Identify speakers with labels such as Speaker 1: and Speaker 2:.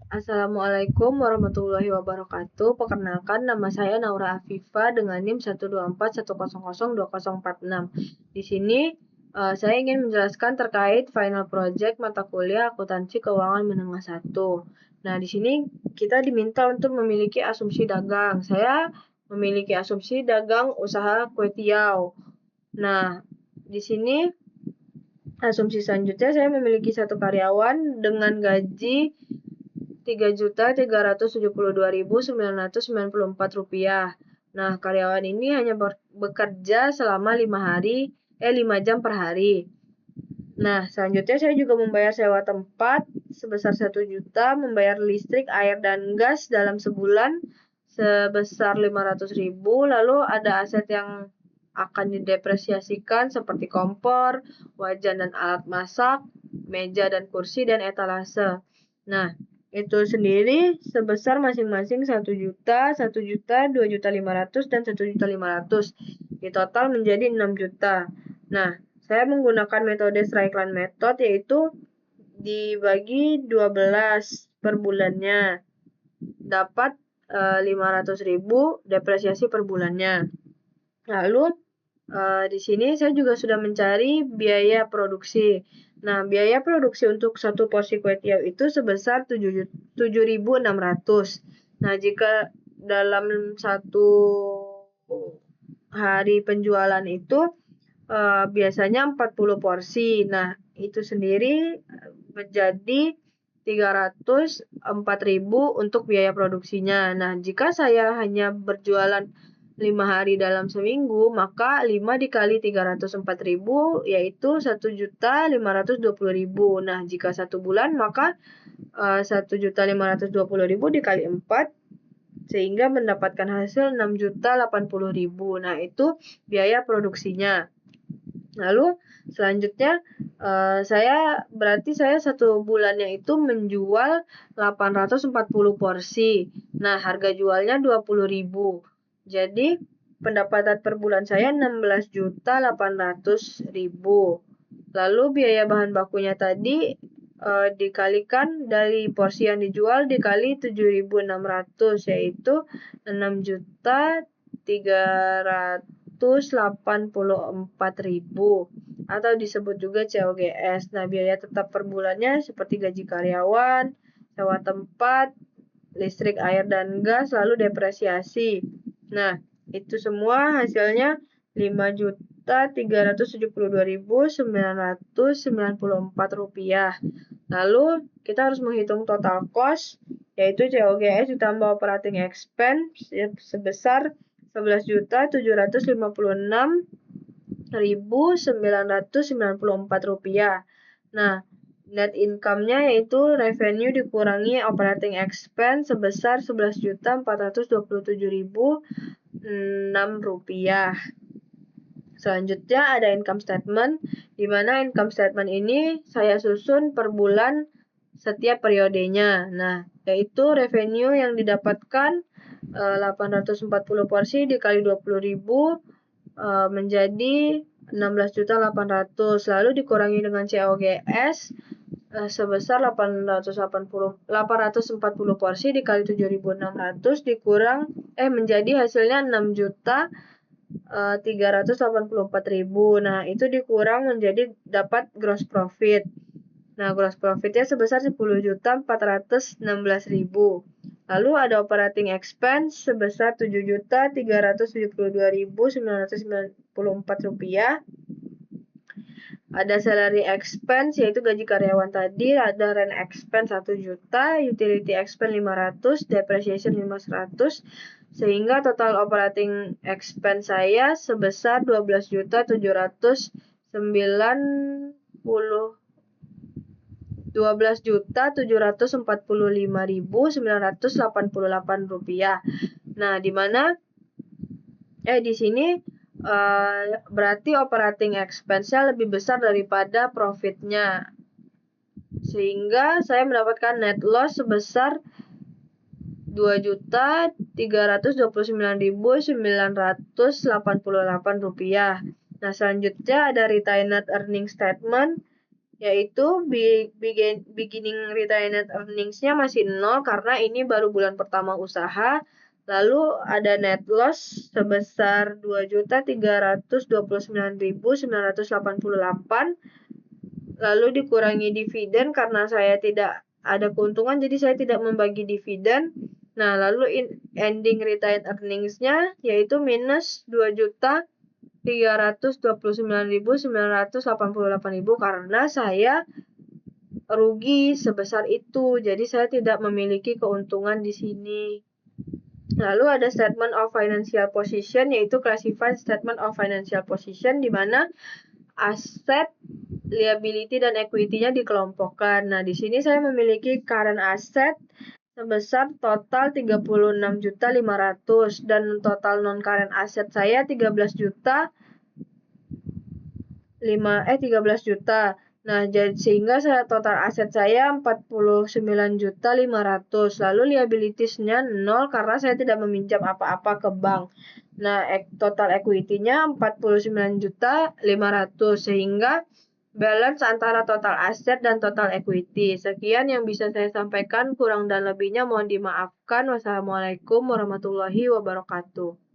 Speaker 1: Assalamualaikum warahmatullahi wabarakatuh. Perkenalkan, nama saya Naura Afifa dengan NIM 12410020046. Di sini saya ingin menjelaskan terkait final project mata kuliah akuntansi keuangan menengah 1. Nah, di sini kita diminta untuk memiliki asumsi dagang. Saya memiliki asumsi dagang usaha kue tiaw. Nah, di sini asumsi selanjutnya saya memiliki satu karyawan dengan gaji Rp3.372.994. Nah, karyawan ini hanya bekerja selama 5 jam per hari. Nah, selanjutnya saya juga membayar sewa tempat sebesar 1 juta, membayar listrik, air, dan gas dalam sebulan sebesar 500.000. Lalu ada aset yang akan didepresiasikan seperti kompor, wajan dan alat masak, meja dan kursi, dan etalase. Nah, itu sendiri sebesar masing-masing 1 juta, 1 juta, 2.500.000, dan 1.500.000. Di total menjadi 6 juta. Nah, saya menggunakan metode straight line method, yaitu dibagi 12 per bulannya. Dapat 500.000 depresiasi per bulannya. Lalu di sini saya juga sudah mencari biaya produksi. Nah, biaya produksi untuk satu porsi kue tiaw itu sebesar 7.600. Nah, jika dalam satu hari penjualan itu biasanya 40 porsi. Nah, itu sendiri menjadi 304.000 untuk biaya produksinya. Nah, jika saya hanya berjualan 5 hari dalam seminggu, maka 5 dikali 304.000 yaitu 1.520.000. Nah, jika 1 bulan maka 1.520.000 dikali 4 sehingga mendapatkan hasil 6.080.000. Nah, itu biaya produksinya. Lalu selanjutnya saya satu bulannya itu menjual 840 porsi. Nah, harga jualnya 20.000. Jadi pendapatan per bulan saya 16.800.000. Lalu biaya bahan bakunya tadi dikalikan dari porsi yang dijual dikali 7.600, yaitu 6.384.000 atau disebut juga COGS. Nah, biaya tetap per bulannya seperti gaji karyawan, sewa tempat, listrik, air, dan gas, lalu depresiasi. Nah, itu semua hasilnya 5.372.994 rupiah. Lalu kita harus menghitung total cost, yaitu COGS ditambah operating expense sebesar 11.756.994 rupiah. Nah, net income-nya yaitu revenue dikurangi operating expense sebesar 11.427.006 rupiah. Selanjutnya ada income statement, di mana income statement ini saya susun per bulan setiap periodenya. Nah, yaitu revenue yang didapatkan 840 porsi dikali 20.000 menjadi 16.800. Lalu dikurangi dengan COGS sebesar 840 porsi dikali 7.600 menjadi hasilnya 6.384.000. Nah, itu dikurang menjadi dapat gross profit. Nah, gross profitnya sebesar 10.416.000. Lalu ada operating expense sebesar 7.372.994 rupiah. Ada salary expense yaitu gaji karyawan tadi, ada rent expense 1 juta, utility expense 500, depreciation 500, sehingga total operating expense saya sebesar 12.745.988 rupiah. Nah, di mana di sini berarti operating expense-nya lebih besar daripada profitnya, sehingga saya mendapatkan net loss sebesar 2.329.988 rupiah. Nah, selanjutnya ada retained earning statement, yaitu beginning retained earnings-nya masih 0 karena ini baru bulan pertama usaha. Lalu ada net loss sebesar 2.329.988. Lalu dikurangi dividen karena saya tidak ada keuntungan, jadi saya tidak membagi dividen. Nah, lalu ending retained earnings-nya yaitu minus 2.329.988.000 karena saya rugi sebesar itu. Jadi saya tidak memiliki keuntungan di sini. Lalu ada statement of financial position, yaitu classified statement of financial position, di mana aset, liability, dan equity-nya dikelompokkan. Nah, di sini saya memiliki current asset sebesar total 36.500.000 dan total non current asset saya 13 juta. Nah, sehingga total aset saya 49.500.000. Lalu liabilities-nya 0 karena saya tidak meminjam apa-apa ke bank. Nah, total equity-nya 49.500.000 sehingga balance antara total aset dan total equity. Sekian yang bisa saya sampaikan, kurang dan lebihnya mohon dimaafkan. Wassalamualaikum warahmatullahi wabarakatuh.